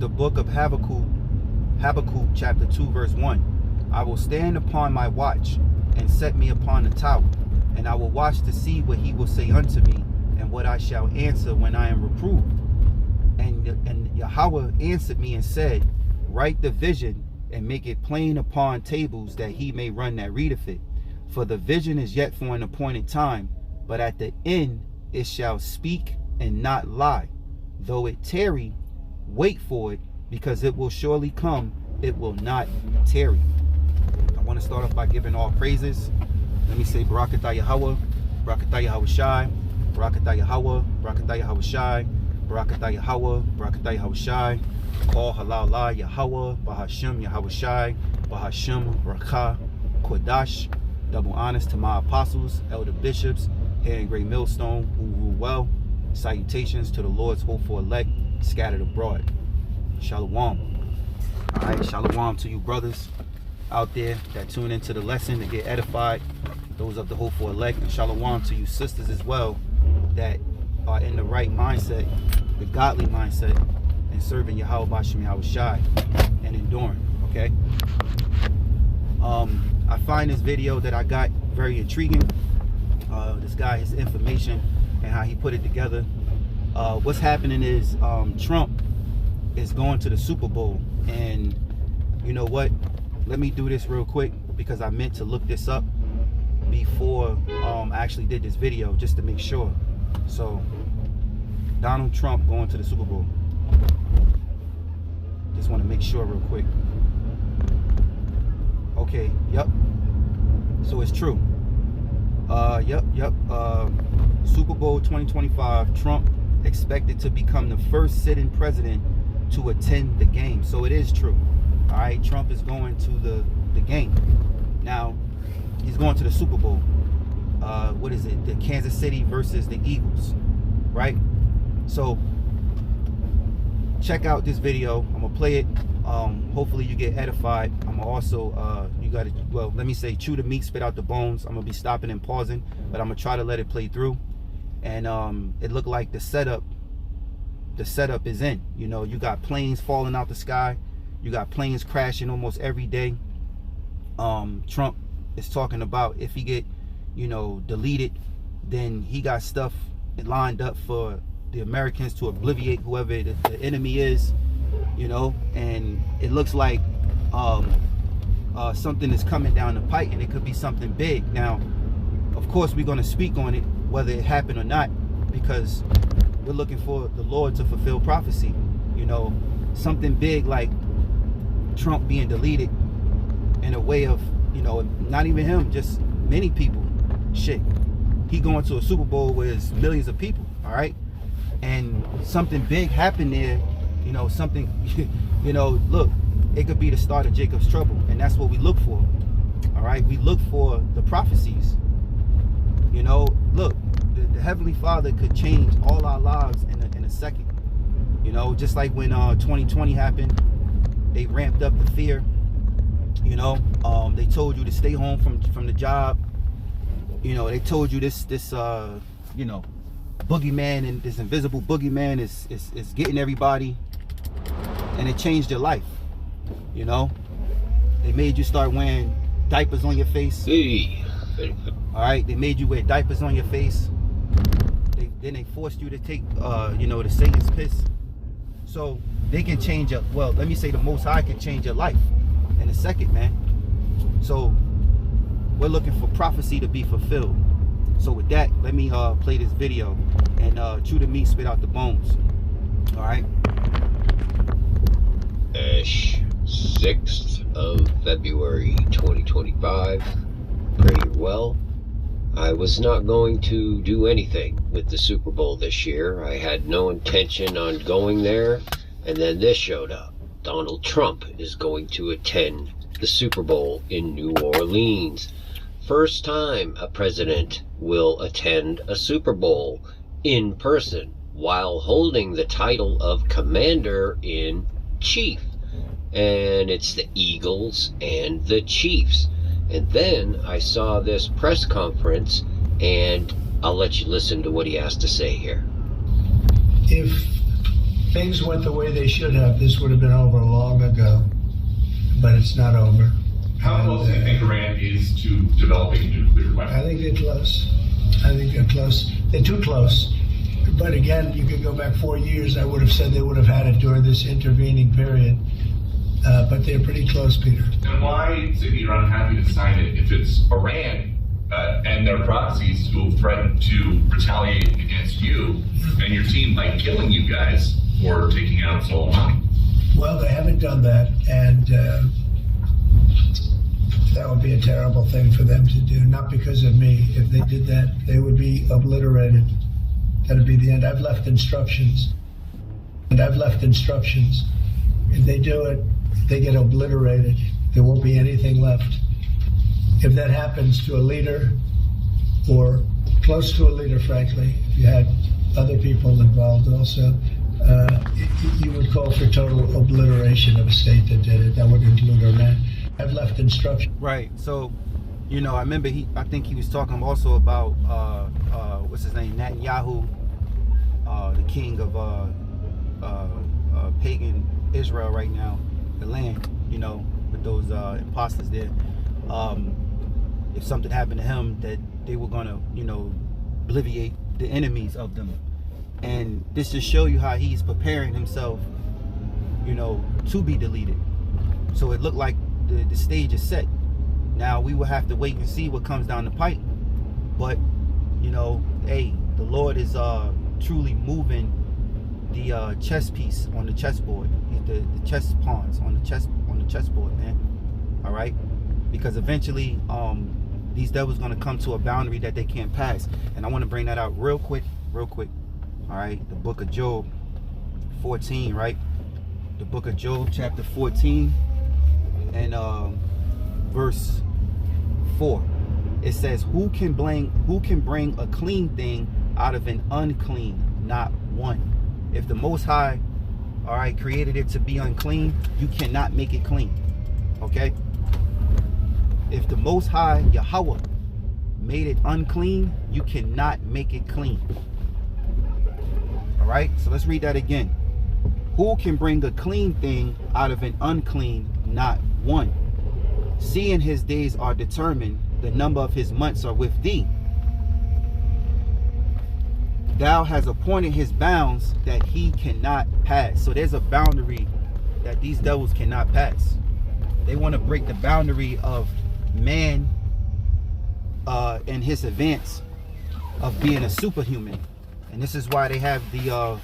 the book of Habakkuk chapter 2 verse 1. I will stand upon my watch and set me upon the tower, and I will watch to see what he will say unto me, and what I shall answer when I am reproved. And Yahweh answered me and said, write the vision and make it plain upon tables, that he may run that readeth it. For the vision is yet for an appointed time, but at the end it shall speak and not lie. Though it tarry, wait for it, because it will surely come, it will not tarry. I want to start off by giving all praises. Let me say Barakatah Yahweh, Barakatah Yahweh Shai, Barakatah Yahweh, Barakatah Yahweh Shai, Barakatah Yahweh, Barakatah Yahweh Shai, Call Halal La Yahweh, Bahashem Yahweh Shai, Bahashem Rakah, Kodash. Double honors to my apostles, elder bishops, here in Great Millstone, who rule well. Salutations to the Lord's hopeful elect, scattered abroad. Shalom. All right, shalom to you brothers out there that tune into the lesson to get edified, those of the hopeful elect, and shalom to you sisters as well that are in the right mindset, the godly mindset, and serving Yahweh Bashem Yahweh Shai and enduring. Okay. I find this video that I got very intriguing. This guy, his information and how he put it together. What's happening is Trump is going to the Super Bowl, and you know what? Let me do this real quick because I meant to look this up before I actually did this video, just to make sure. So, Donald Trump going to the Super Bowl. Just want to make sure real quick. Okay, yep. So it's true. Yep. Super Bowl 2025, Trump expected to become the first sitting president to attend the game. So it is true. All right, Trump is going to the game. Now, he's going to the Super Bowl. What is it? The Kansas City versus the Eagles, right? So check out this video. I'm gonna play it. Hopefully you get edified. I'm gonna also you gotta, well, let me say, chew the meat, spit out the bones. I'm gonna be stopping and pausing, but I'm gonna try to let it play through. And it looked like the setup is in. You know, you got planes falling out the sky, you got planes crashing almost every day. Trump is talking about if he get, you know, deleted, then he got stuff lined up for the Americans to obliviate whoever the enemy is, you know. And it looks like something is coming down the pike, and it could be something big. Now, of course, we're going to speak on it, whether it happened or not, because we're looking for the Lord to fulfill prophecy. You know, something big like Trump being deleted in a way of, you know, not even him, just many people. Shit, he going to a Super Bowl where there's millions of people, all right? And something big happened there, you know, something, you know, look, it could be the start of Jacob's trouble, and that's what we look for, all right? We look for the prophecies. You know, look, the Heavenly Father could change all our lives in a second. You know, just like when 2020 happened, they ramped up the fear. You know, they told you to stay home from the job. You know, they told you this you know, boogeyman, and this invisible boogeyman is getting everybody, and it changed your life. You know, they made you start wearing diapers on your face. Hey. All right, they made you wear diapers on your face. Then they forced you to take, you know, the Satan's piss. So they can change your, well, let me say the Most High can change your life in a second, man. So we're looking for prophecy to be fulfilled. So with that, let me play this video and chew the meat, spit out the bones. All right. 6th of February 2025. Pretty well. I was not going to do anything with the Super Bowl this year. I had no intention on going there, and then this showed up. Donald Trump is going to attend the Super Bowl in New Orleans. First time a president will attend a Super Bowl in person while holding the title of Commander-in-Chief. And it's the Eagles and the Chiefs. And then I saw this press conference, and I'll let you listen to what he has to say here. If things went the way they should have, this would have been over long ago, but it's not over. How close do you think Iran is to developing a nuclear weapon? I think they're close. I think they're close. They're too close. But again, you could go back 4 years, I would have said they would have had it during this intervening period. But they're pretty close, Peter. And why is Iran happy to sign it if it's Iran and their proxies who have threatened to retaliate against you and your team by killing you guys for taking out Soleimani? Well, they haven't done that, and that would be a terrible thing for them to do, not because of me. If they did that, they would be obliterated. That would be the end. I've left instructions. If they do it, they get obliterated. There won't be anything left. If that happens to a leader, or close to a leader, frankly, if you had other people involved also, you would call for total obliteration of a state that did it. That would include Iran. I've left instructions. Right. So, you know, I remember I think he was talking also about what's his name, Netanyahu, the king of pagan Israel right now, the land, you know, with those imposters there. If something happened to him, that they were gonna, you know, obliviate the enemies of them. And this just show you how he's preparing himself, you know, to be deleted. So it looked like the stage is set. Now we will have to wait and see what comes down the pipe. But, you know, hey, the Lord is truly moving the chess piece on the chessboard, the chess pawns on the chessboard, man. All right, because eventually these devils gonna come to a boundary that they can't pass. And I want to bring that out real quick. All right, the book of Job 14, right? The book of Job chapter 14 and verse 4. It says, who can bring a clean thing out of an unclean? Not one. If the Most High, all right, created it to be unclean, you cannot make it clean. Okay? If the Most High, Yahweh, made it unclean, you cannot make it clean. All right? So let's read that again. Who can bring a clean thing out of an unclean? Not one. Seeing his days are determined, the number of his months are with thee. Thou has appointed his bounds that he cannot pass. So there's a boundary that these devils cannot pass. They want to break the boundary of man and his advance of being a superhuman. And this is why they have the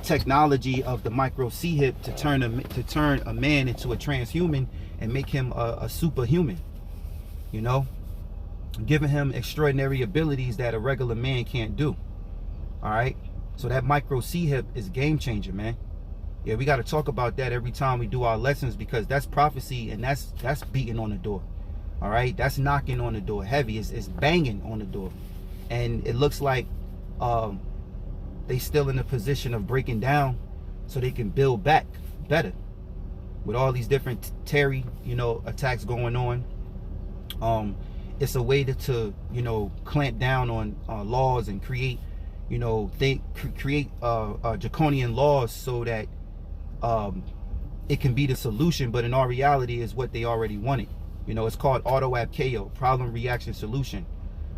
technology of the micro C-hip to turn a man into a transhuman and make him a superhuman, you know, giving him extraordinary abilities that a regular man can't do. All right, so that micro C-hip is game changer, man. Yeah, we got to talk about that every time we do our lessons, because that's prophecy, and that's beating on the door. All right, that's knocking on the door heavy. It's banging on the door, and it looks like they still in a position of breaking down so they can build back better with all these different Terry, you know, attacks going on. It's a way to you know, clamp down on laws and create, you know, they create draconian laws so that it can be the solution, but in our reality is what they already wanted. You know, it's called auto-app KO, problem reaction solution.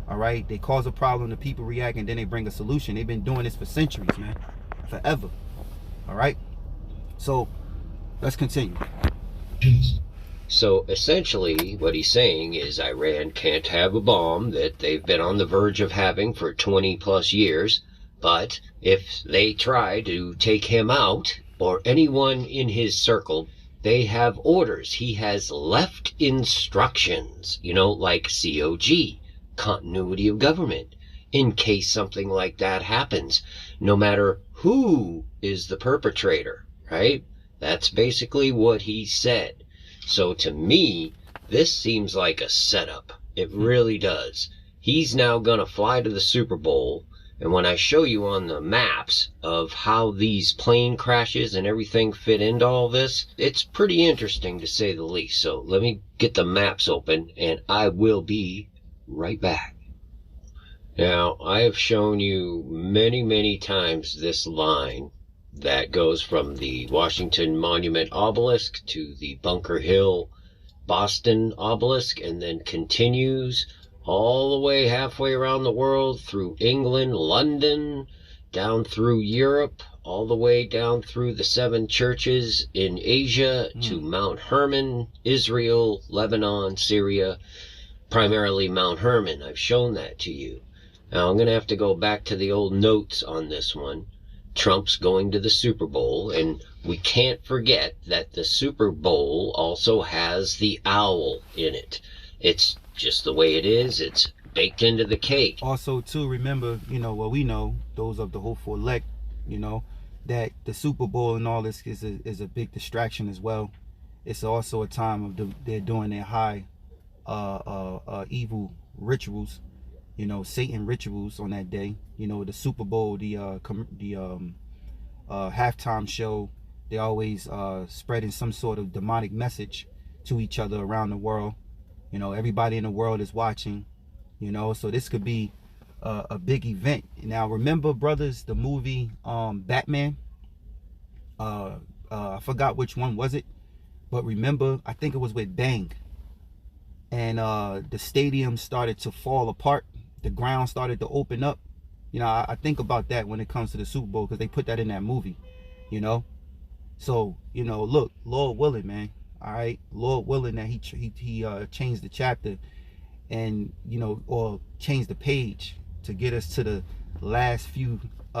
All right, they cause a problem, the people react, and then they bring a solution. They've been doing this for centuries, man, forever. All right, so let's continue. So essentially what he's saying is Iran can't have a bomb that they've been on the verge of having for 20 plus years, but if they try to take him out or anyone in his circle, they have orders. He has left instructions, you know, like COG, continuity of government, in case something like that happens, no matter who is the perpetrator, right? That's basically what he said. So to me, this seems like a setup. It really does. He's now going to fly to the Super Bowl. And when I show you on the maps of how these plane crashes and everything fit into all this, it's pretty interesting to say the least. So let me get the maps open and I will be right back. Now, I have shown you many, many times this line that goes from the Washington Monument obelisk to the Bunker Hill Boston obelisk, and then continues all the way halfway around the world through England, London, down through Europe, all the way down through the 7 churches in Asia to Mount Hermon, Israel, Lebanon, Syria, primarily Mount Hermon. I've shown that to you. Now I'm going to have to go back to the old notes on this one. Trump's going to the Super Bowl, and we can't forget that the Super Bowl also has the owl in it. It's just the way it is. It's baked into the cake. Also, too, remember, what we know, those of the hopeful elect, that the Super Bowl and all this is a big distraction as well. It's also a time of they're doing their high evil rituals, Satan rituals on that day. The Super Bowl, the halftime show, they always spreading some sort of demonic message to each other around the world. Everybody in the world is watching, so this could be a big event. Now remember, brothers, the movie Batman, I forgot which one was it, but remember, I think it was with Bang, and the stadium started to fall apart. The ground started to open up. I think about that when it comes to the Super Bowl, because they put that in that movie, So, look, Lord willing, man. All right, Lord willing that he changed the chapter, and or changed the page to get us to the last few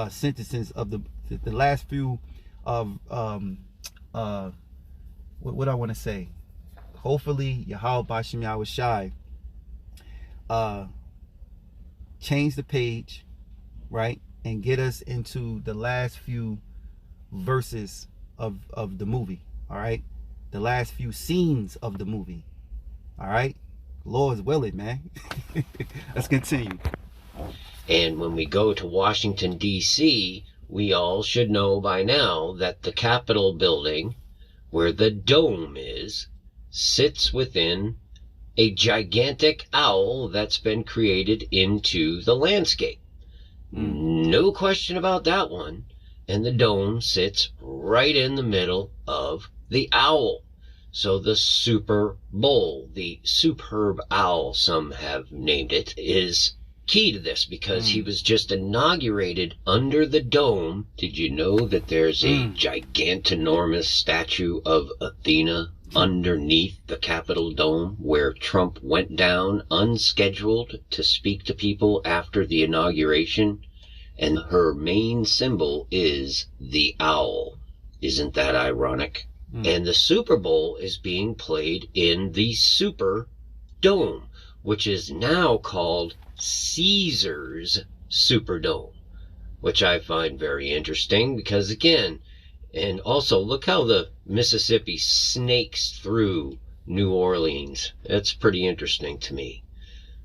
sentences of the last few of what I want to say. Hopefully, Yahweh Bashim Yahweh Shai change the page, right, and get us into the last few verses of the movie. All right, the last few scenes of the movie. All right, Lord's willing, man. Let's continue. And when we go to Washington, D.C., we all should know by now that the Capitol building, where the dome is, sits within a gigantic owl that's been created into the landscape. No question about that one. And the dome sits right in the middle of the owl. So the Super Bowl, the superb owl, some have named it, is key to this, because he was just inaugurated under the dome. Did you know that there's a gigantinormous statue of Athena underneath the Capitol dome, where Trump went down unscheduled to speak to people after the inauguration? And her main symbol is the owl. Isn't that ironic? And the Super Bowl is being played in the Super Dome, which is now called Caesar's Superdome, which I find very interesting because, again, and also look how the Mississippi snakes through New Orleans. That's pretty interesting to me.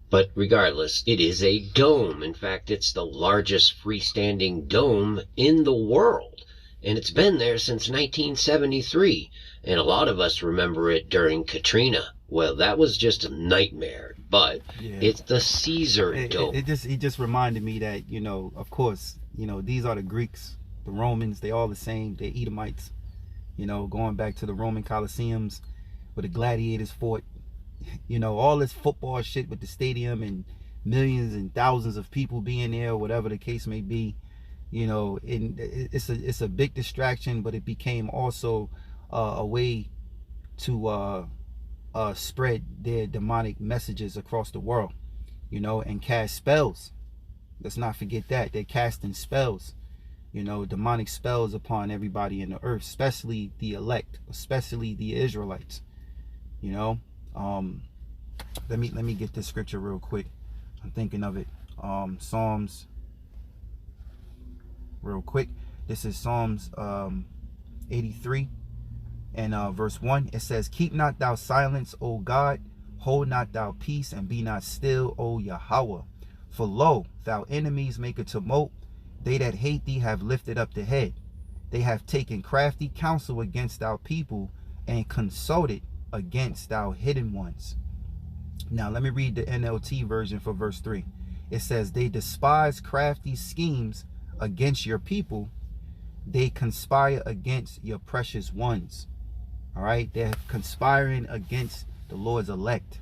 But regardless, it is a dome. In fact, it's the largest freestanding dome in the world. And it's been there since 1973. And a lot of us remember it during Katrina. Well, that was just a nightmare. But it's the Caesar Dome. It just reminded me that, of course, these are the Greeks, the Romans. They all the same. They're Edomites. Going back to the Roman Colosseums where the gladiators fought. All this football shit with the stadium and millions and thousands of people being there, or whatever the case may be. And it's a big distraction, but it became also a way to spread their demonic messages across the world, and cast spells. Let's not forget that they're casting spells, demonic spells upon everybody in the earth, especially the elect, especially the Israelites. Let me get this scripture real quick. I'm thinking of it. Psalms, real quick. This is Psalms 83 and verse 1. It says, "Keep not thou silence, O God, hold not thou peace, and be not still, O Yahweh. For lo, thou enemies make a tumult, they that hate thee have lifted up the head. They have taken crafty counsel against our people, and consulted against our hidden ones." Now let me read the NLT version for verse 3. It says, "They despise crafty schemes against your people. they conspire against your precious ones. All right, they're conspiring against the Lord's elect.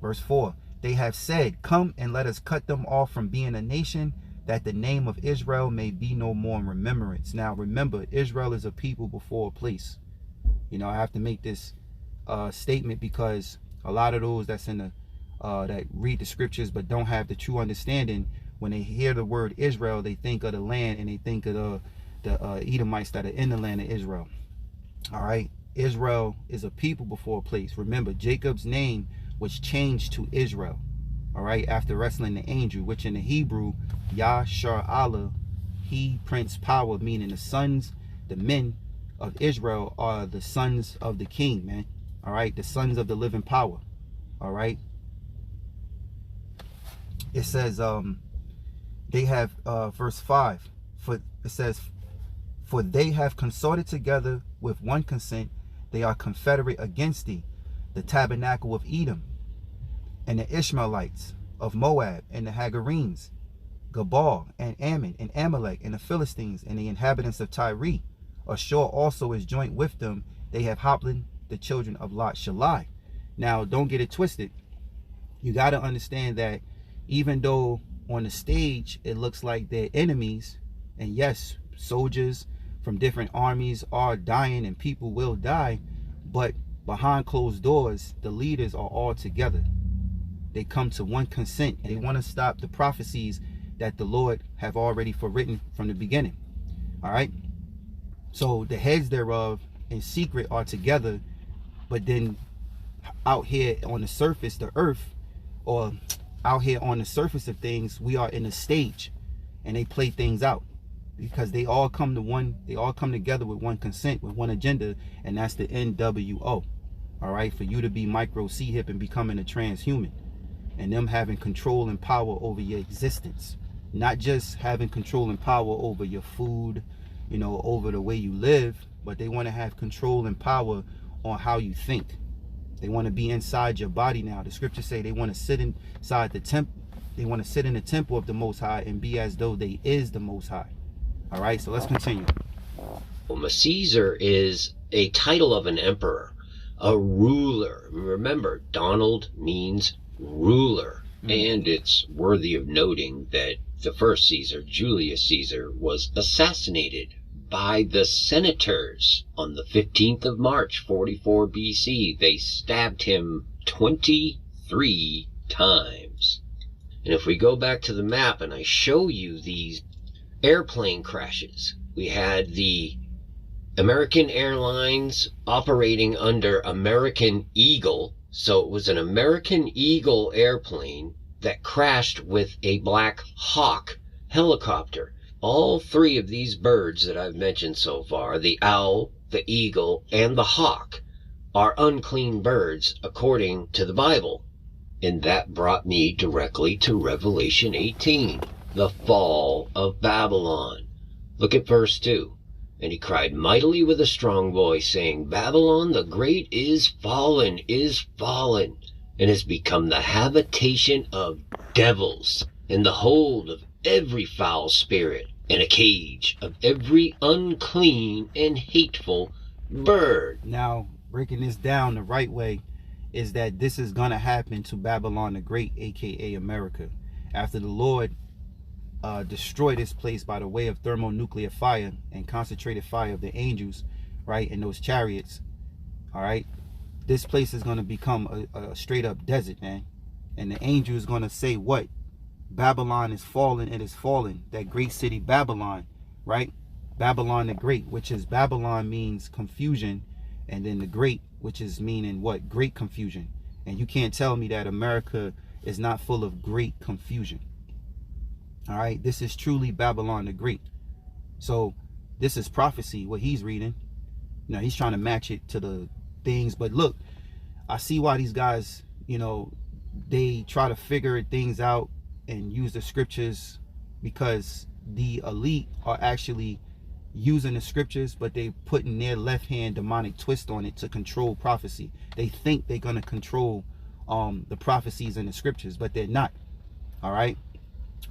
Verse 4, they have said, come and let us cut them off from being a nation, that the name of Israel may be no more in remembrance. Now remember, Israel is a people before a place. You know, I have to make this statement because a lot of those that's in the that read the scriptures but don't have the true understanding, when they hear the word Israel, they think of the land and they think of the Edomites that are in the land of Israel. All right, Israel is a people before a place. Remember, Jacob's name was changed to Israel, all right, after wrestling the angel, which in the Hebrew, Yah-Shar-Allah, he Prince Power, meaning the sons, the men of Israel are the sons of the king, man. All right, the sons of the living power. All right, it says they have verse 5, for it says, for they have consorted together with one consent, they are confederate against thee, the tabernacle of Edom, and the Ishmaelites of Moab, and the Hagarenes, Gabal, and Ammon, and Amalek, and the Philistines, and the inhabitants of Tyre. Ashur also is joint with them. They have Hoplan, the children of Lot Shalai. Now, don't get it twisted. You got to understand that even though on the stage it looks like they're enemies, and yes, soldiers from different armies are dying and people will die, but behind closed doors, the leaders are all together. They come to one consent. They want to stop the prophecies that the Lord have already forewritten from the beginning. All right. So the heads thereof in secret are together, but then out here on the surface, the earth, or out here on the surface of things, we are in a stage, and they play things out because they all come together with one consent, with one agenda, and that's the NWO. All right, for you to be micro C-hip and becoming a transhuman, and them having control and power over your existence, not just having control and power over your food, you know, over the way you live, but they want to have control and power on how you think. They want to be inside your body now. The scriptures say they want to sit inside the temple. They want to sit in the temple of the Most High and be as though they is the Most High. All right, so let's continue. Well, Caesar is a title of an emperor, a ruler. Remember, Donald means ruler. And it's worthy of noting that the first Caesar, Julius Caesar, was assassinated by the senators on the 15th of March, 44 BC. They stabbed him 23 times. And if we go back to the map and I show you these airplane crashes, we had the American Airlines operating under American Eagle. So it was an American Eagle airplane that crashed with a Black Hawk helicopter. All three of these birds that I've mentioned so far, the owl, the eagle, and the hawk, are unclean birds according to the Bible. And that brought me directly to Revelation 18, the fall of Babylon. Look at verse 2. And he cried mightily with a strong voice, saying, Babylon the great is fallen, and has become the habitation of devils, and the hold of every foul spirit, and a cage of every unclean and hateful bird. Now, breaking this down the right way is that this is going to happen to Babylon the Great, aka America, after the Lord destroy this place by the way of thermonuclear fire and concentrated fire of the angels, right, in those chariots. All right, this place is going to become a straight up desert, man. And the angel is going to say, what? Babylon is fallen, it is fallen. That great city Babylon, right? Babylon the Great, which is Babylon means confusion, and then the great, which is meaning what? Great confusion. And you can't tell me that America is not full of great confusion. All right, this is truly Babylon the Great. So this is prophecy, what he's reading. You know, he's trying to match it to the things. But look, I see why these guys, you know, they try to figure things out and use the scriptures, because the elite are actually using the scriptures, but they putting their left hand demonic twist on it to control prophecy. They think they're going to control the prophecies in the scriptures, but they're not. All right.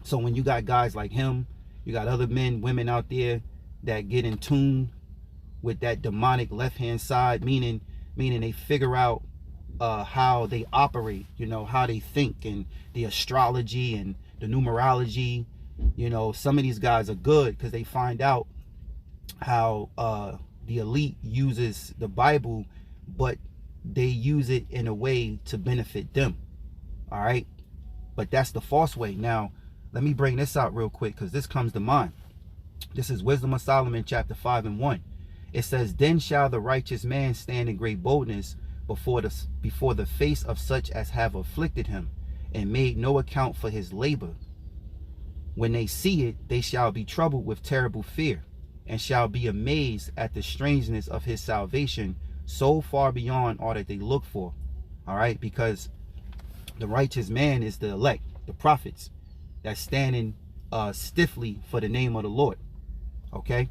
So when you got guys like him, you got other men, women out there that get in tune with that demonic left-hand side, meaning they figure out how they operate, how they think, and the astrology and the numerology. Some of these guys are good because they find out how the elite uses the Bible, but they use it in a way to benefit them. All right, but that's the false way. Now let me bring this out real quick because this comes to mind. This is Wisdom of Solomon chapter 5:1. It says, then shall the righteous man stand in great boldness before the face of such as have afflicted him, and made no account for his labor. When they see it, they shall be troubled with terrible fear, and shall be amazed at the strangeness of his salvation, so far beyond all that they look for. All right, because the righteous man is the elect, the prophets, that's standing stiffly for the name of the Lord. Okay,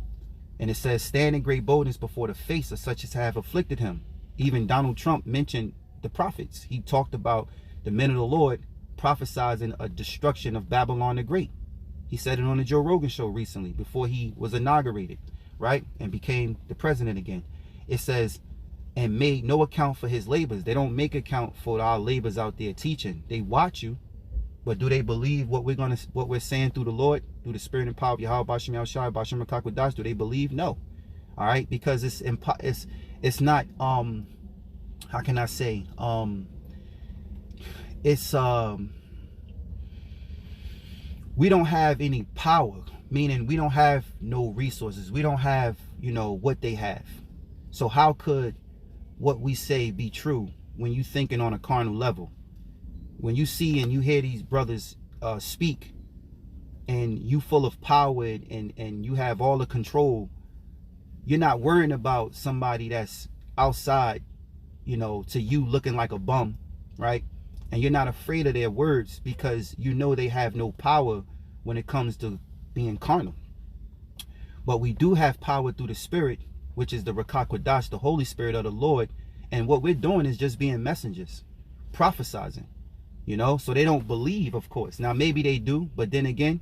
and it says, stand in great boldness before the face of such as have afflicted him. Even Donald Trump mentioned the prophets. He talked about the men of the Lord prophesizing a destruction of Babylon the Great. He said it on the Joe Rogan show recently before he was inaugurated, right, and became the president again. It says, and made no account for his labors. They don't make account for our labors out there teaching. They watch you, but do they believe what we're saying through the Lord, through the Spirit and power of Yahweh Bashem Yahushua Bashem Rakakwadash? Do they believe? No. All right, because it's not how can I say, we don't have any power, meaning we don't have no resources. We don't have, what they have. So how could what we say be true when you thinking on a carnal level? When you see and you hear these brothers speak, and you full of power and you have all the control, you're not worrying about somebody that's outside, to you looking like a bum, right? And you're not afraid of their words because they have no power when it comes to being carnal. But we do have power through the Spirit, which is the Rakakwadash, the Holy Spirit of the Lord. And what we're doing is just being messengers, prophesizing, so they don't believe, of course. Now, maybe they do, but then again,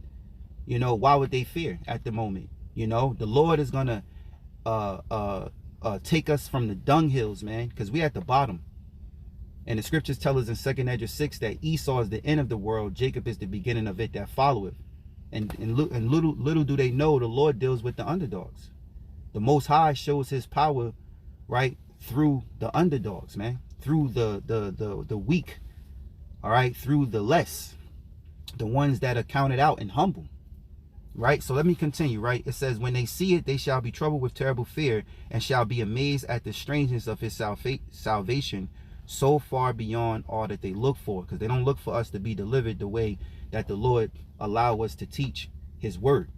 why would they fear at the moment? The Lord is going to take us from the dunghills, man, because we're at the bottom. And the scriptures tell us in 2 Ezra 6 that Esau is the end of the world, Jacob is the beginning of it that followeth. And little do they know, the Lord deals with the underdogs. The Most High shows his power, right, through the underdogs, man, through the weak, all right, through the less, the ones that are counted out and humble, right? So let me continue, right? It says, when they see it, they shall be troubled with terrible fear, and shall be amazed at the strangeness of his salvation, so far beyond all that they look for. Because they don't look for us to be delivered the way that the Lord allow us to teach his word.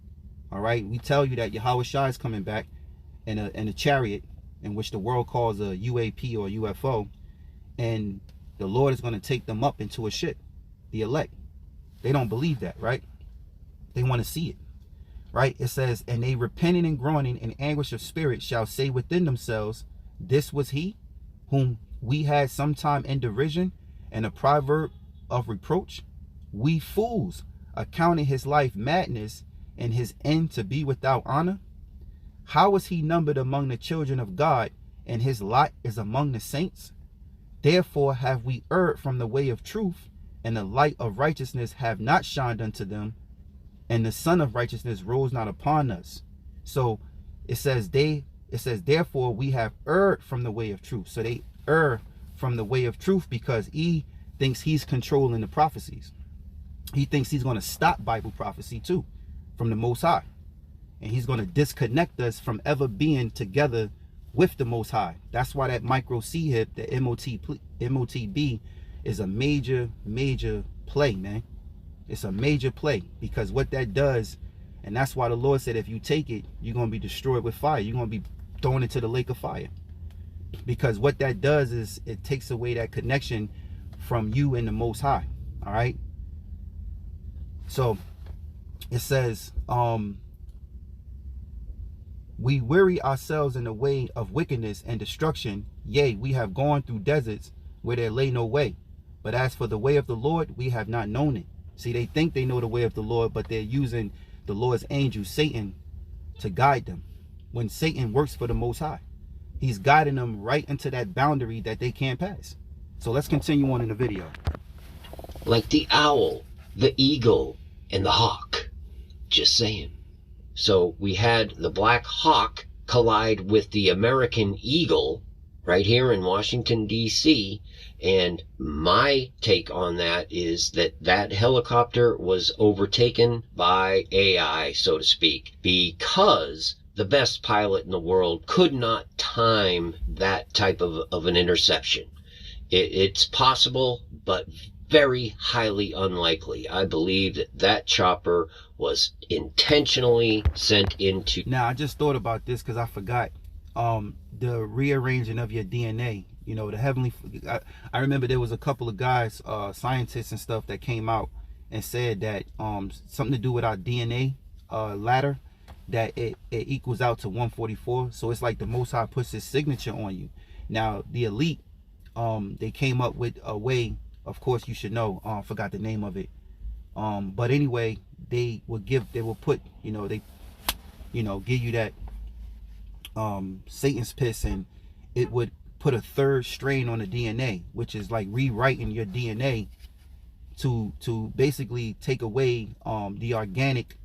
All right, we tell you that Yahweh Shai is coming back in a chariot, in which the world calls a UAP or UFO, and the Lord is going to take them up into a ship, the elect. They don't believe that, right? They want to see it, right? It says, and they repenting and groaning in anguish of spirit shall say within themselves, this was he whom we had sometime in derision, and a proverb of reproach. We fools, accounting his life madness, and his end to be without honor. How is he numbered among the children of God, and his lot is among the saints? Therefore have we erred from the way of truth, and the light of righteousness have not shined unto them, and the sun of righteousness rose not upon us. So it says therefore we have erred from the way of truth. So they err from the way of truth because he thinks he's controlling the prophecies. He thinks he's going to stop Bible prophecy too from the Most High. And he's going to disconnect us from ever being together with the Most High. That's why that micro C hip, the MOTB, is a major play, man. It's a major play, because what that does, and that's why the Lord said if you take it, you're going to be destroyed with fire. You're going to be thrown into the lake of fire. Because what that does is it takes away that connection from you and the Most High. All right. So it says, we weary ourselves in the way of wickedness and destruction. Yea, we have gone through deserts where there lay no way. But as for the way of the Lord, we have not known it. See, they think they know the way of the Lord, but they're using the Lord's angel, Satan, to guide them. When Satan works for the Most High, he's guiding them right into that boundary that they can't pass. So let's continue on in the video. Like the owl, the eagle, and the hawk. Just saying. So we had the Black Hawk collide with the American Eagle right here in Washington, D.C. And my take on that is that that helicopter was overtaken by AI, so to speak, because the best pilot in the world could not time that type of an interception. It's possible, but very highly unlikely. I believe that that chopper was intentionally sent into... Now, I just thought about this because I forgot. The rearranging of your DNA, you know, the heavenly... I remember there was a couple of guys, scientists and stuff, that came out and said that something to do with our DNA ladder, that it equals out to 144. So it's like the Most High puts his signature on you. Now, the elite, they came up with a way, of course you should know, forgot the name of it. But anyway, they will put, you know, they, you know, give you that Satan's piss, and it would put a third strain on the DNA, which is like rewriting your DNA to basically take away the organic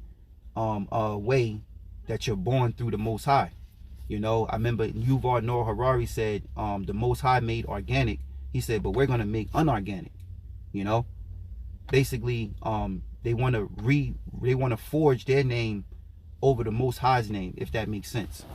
way that you're born through the Most High. You know, I remember Yuval Noah Harari said the Most High made organic. He said, but we're gonna make unorganic. You know, basically they want to forge their name over the Most High's name, if that makes sense.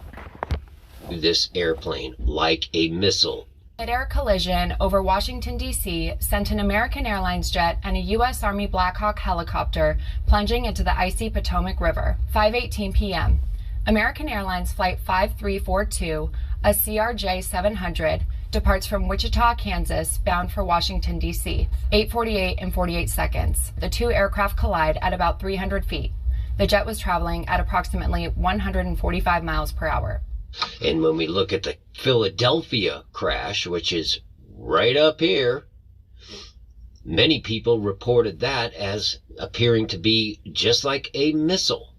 This airplane like a missile. Mid-air collision over Washington, D.C. sent an American Airlines jet and a U.S. Army Black Hawk helicopter plunging into the icy Potomac River. 5:18 p.m. American Airlines Flight 5342, a CRJ 700, departs from Wichita, Kansas, bound for Washington, D.C. 8:48 and 48 seconds. The two aircraft collide at about 300 feet. The jet was traveling at approximately 145 miles per hour. And when we look at the Philadelphia crash, which is right up here, many people reported that as appearing to be just like a missile.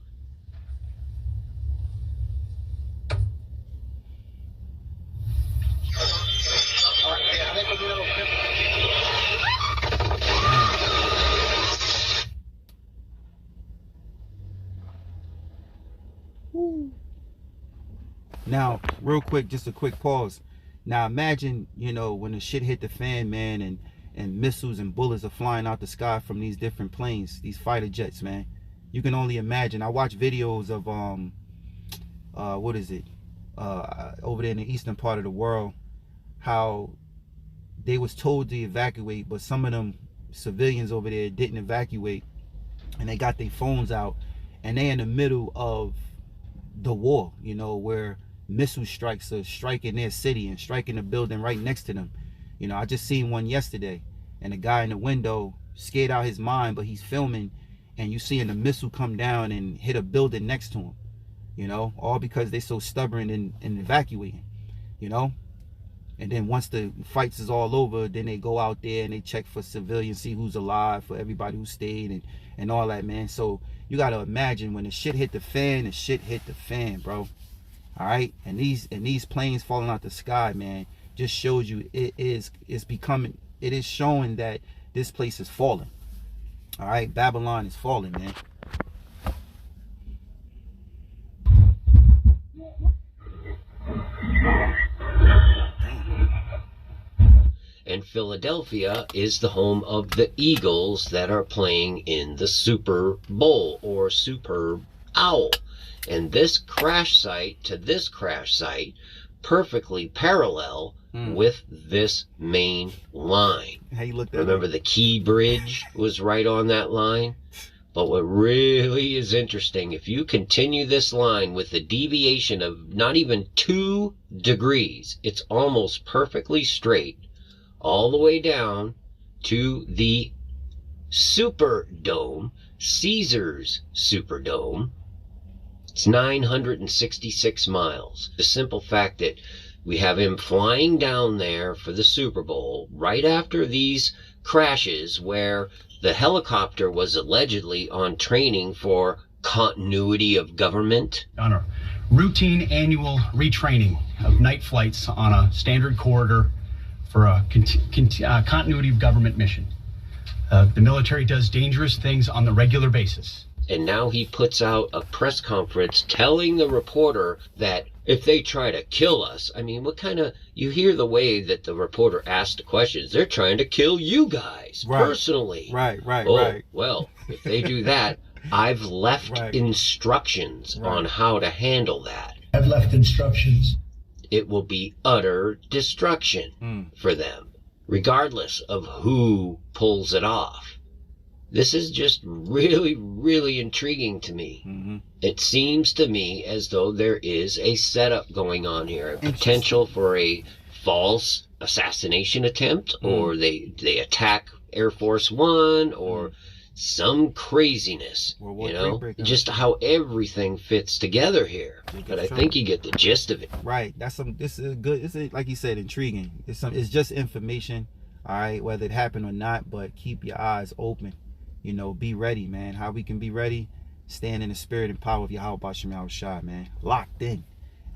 Now, real quick, just a quick pause. Now, imagine, you know, when the shit hit the fan, man, and missiles and bullets are flying out the sky from these different planes, these fighter jets, man. You can only imagine. I watch videos of, what is it? Over there in the eastern part of the world, how they was told to evacuate, but some of them civilians over there didn't evacuate, and they got their phones out, and they in the middle of the war, you know, where missile strikes are striking their city and striking a building right next to them. You know, I just seen one yesterday, and a guy in the window scared out his mind, but he's filming, and you seeing a missile come down and hit a building next to him, you know, all because they're so stubborn in evacuating, you know. And then once the fights is all over, then they go out there and they check for civilians, see who's alive, for everybody who stayed, and all that, man. So you got to imagine when the shit hit the fan, the shit hit the fan, bro. All right, and these planes falling out the sky, man, just shows you it is showing that this place is falling. All right, Babylon is falling, man. And Philadelphia is the home of the Eagles that are playing in the Super Bowl, or Super Owl. And this crash site to this crash site perfectly parallel with this main line. How you look that Remember, the Key Bridge was right on that line? But what really is interesting, if you continue this line with a deviation of not even 2 degrees, it's almost perfectly straight all the way down to the Superdome, Caesar's Superdome. It's 966 miles. The simple fact that we have him flying down there for the Super Bowl right after these crashes where the helicopter was allegedly on training for continuity of government? On a routine annual retraining of night flights on a standard corridor for a continuity of government mission. The military does dangerous things on the regular basis. And now he puts out a press conference telling the reporter that if they try to kill us, I mean, what kind of, you hear the way that the reporter asked the questions, they're trying to kill you guys personally. Right. Well, if they do that, I've left instructions on how to handle that. I've left instructions. It will be utter destruction for them, regardless of who pulls it off. This is just really, really intriguing to me. Mm-hmm. It seems to me as though there is a setup going on here, a potential for a false assassination attempt, or they attack Air Force One, or some craziness, you know, just how everything fits together here. But I think you get the gist of it. Right. This is good. This is, like you said, intriguing. It's just information, all right, whether it happened or not, but keep your eyes open. You know, be ready, man. How we can be ready? Stand in the spirit and power of Yahweh Bashim Yahushua, man. Locked in.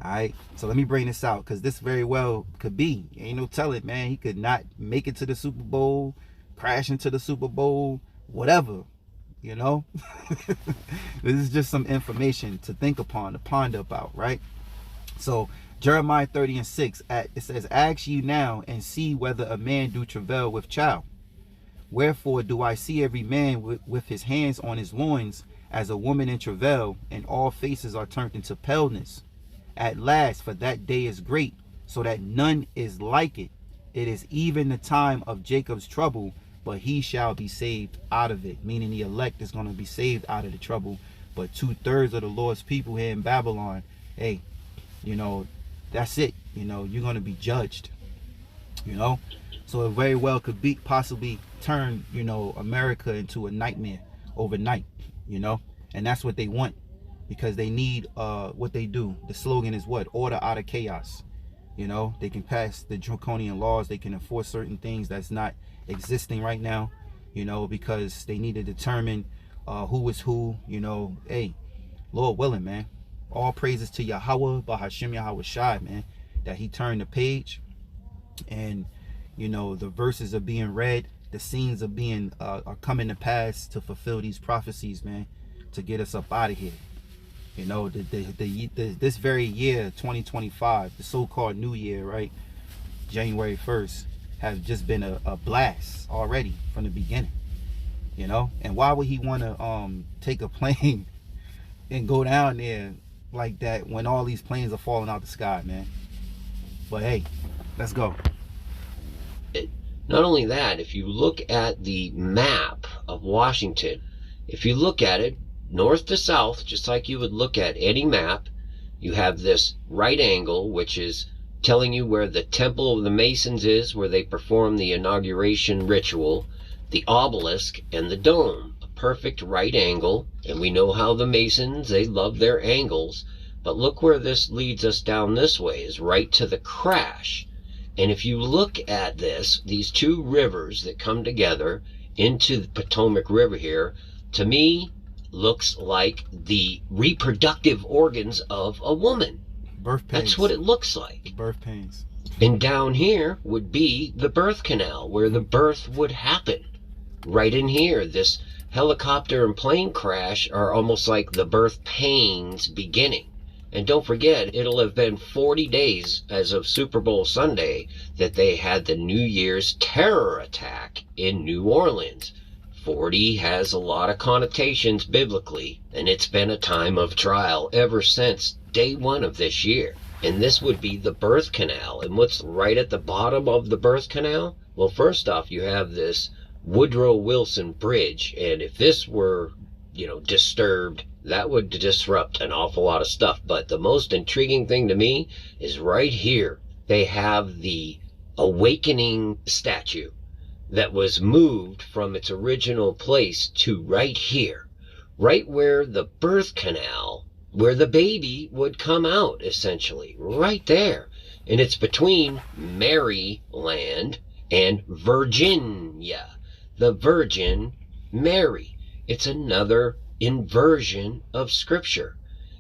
All right. So let me bring this out, because this very well could be. Ain't no telling, man. He could not make it to the Super Bowl, crash into the Super Bowl, whatever. You know? This is just some information to think upon, to ponder about, right? So Jeremiah 30:6, it says, ask ye now and see whether a man do travail with child. Wherefore do I see every man with his hands on his loins as a woman in travail, and all faces are turned into paleness. At last, for that day is great, so that none is like it. It is even the time of Jacob's trouble, but he shall be saved out of it. Meaning the elect is going to be saved out of the trouble. But 2/3 of the Lord's people here in Babylon, hey, you know, that's it. You know, you're going to be judged. You know? So it very well could be possibly turn, you know, America into a nightmare overnight, you know, and that's what they want, because they need what they do. The slogan is what? Order out of chaos. You know, they can pass the draconian laws, they can enforce certain things that's not existing right now, you know, because they need to determine who is who. You know, hey, Lord willing, man, all praises to Yahweh Bahashim Yahushua, man, that he turned the page, and you know, the verses are being read, the scenes are being are coming to pass to fulfill these prophecies, man, to get us up out of here. You know, this very year, 2025, the so-called new year, right, January 1st, has just been a blast already from the beginning. You know, and why would he want to take a plane and go down there like that when all these planes are falling out the sky, man? But hey, let's go. Not only that, if you look at the map of Washington, if you look at it north to south, just like you would look at any map, you have this right angle, which is telling you where the Temple of the Masons is, where they perform the inauguration ritual, the obelisk, and the dome. A perfect right angle, and we know how the Masons, they love their angles, but look where this leads us down this way, is right to the crash. And if you look at this, these two rivers that come together into the Potomac River here, to me, looks like the reproductive organs of a woman. Birth pains. That's what it looks like. Birth pains. And down here would be the birth canal, where the birth would happen. Right in here, this helicopter and plane crash are almost like the birth pains beginning. And don't forget, it'll have been 40 days as of Super Bowl Sunday that they had the New Year's terror attack in New Orleans. 40 has a lot of connotations biblically, and it's been a time of trial ever since day one of this year. And this would be the birth canal. And what's right at the bottom of the birth canal? Well, first off, you have this Woodrow Wilson Bridge, and if this were, you know, disturbed, that would disrupt an awful lot of stuff. But the most intriguing thing to me is right here. They have the awakening statue that was moved from its original place to right here, right where the birth canal, where the baby would come out, essentially, right there. And it's between Maryland and Virginia, the Virgin Mary. It's another inversion of Scripture.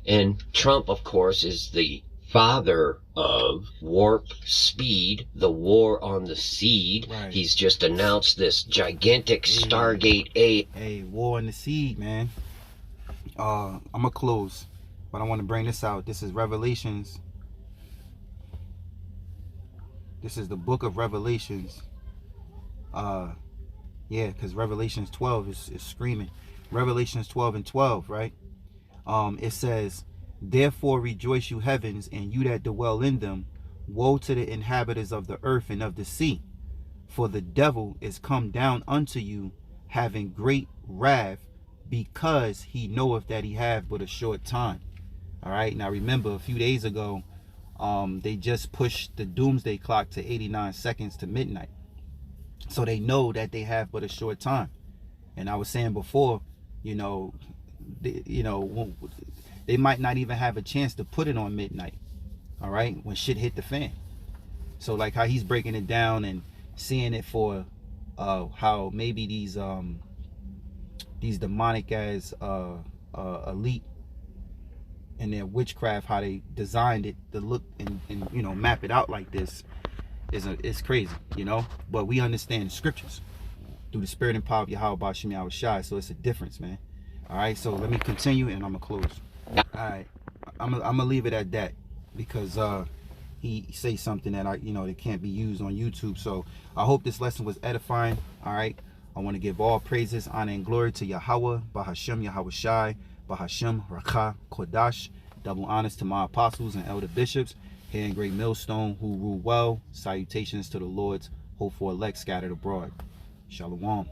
And Trump, of course, is the father of warp speed, the war on the seed. Right. He's just announced this gigantic Stargate A. Hey, war on the seed, man. I'm gonna close, but I want to bring this out. This is Revelations. This is the book of Revelations. Yeah, because Revelations 12 is screaming. Revelations 12 and 12, right? It says, therefore rejoice, you heavens, and you that dwell in them. Woe to the inhabitants of the earth and of the sea, for the devil is come down unto you, having great wrath, because he knoweth that he hath but a short time. All right, now remember, a few days ago, they just pushed the doomsday clock to 89 seconds to midnight. So they know that they have but a short time. And I was saying before, they might not even have a chance to put it on midnight, all right, when shit hit the fan. So like how he's breaking it down and seeing it for how maybe these demonic as elite and their witchcraft, how they designed it to look and map it out like this is crazy, but we understand the scriptures through the spirit and power of Yahweh Bashim Yahweh Shai. So it's a difference, man. All right, so let me continue and I'm gonna close. All right, I'm gonna leave it at that, because he say something that that can't be used on YouTube. So I hope this lesson was edifying. All right, I want to give all praises, honor, and glory to Yahweh Bahashem Yahweh Shai Bahashem Rakah Kodash. Double honors to my apostles and elder bishops here in Great Millstone who rule well. Salutations to the Lord's hopeful elect scattered abroad. Shalom.